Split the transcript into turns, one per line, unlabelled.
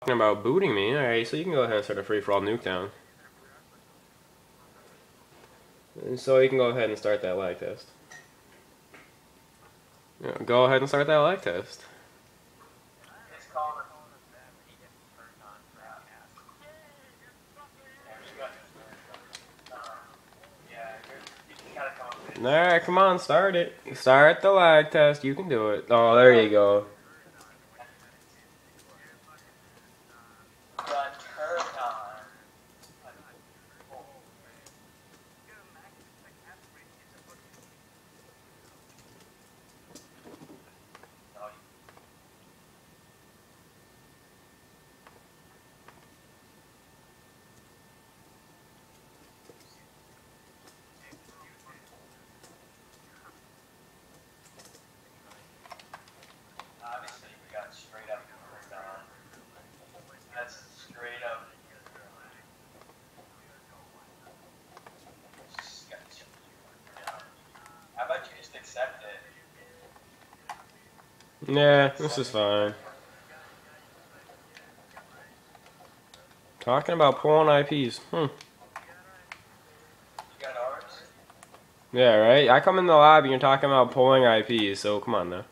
Talking about booting me. Alright, so you can go ahead and start a free-for-all Nuketown. And so you can go ahead and start that lag test. Yeah, go ahead and start that lag test. Alright, come on, start it. Start the lag test. You can do it. Oh, there you go. Yeah, this is fine. Talking about pulling IPs. Yeah, right? I come in the lobby and you're talking about pulling IPs, so come on now.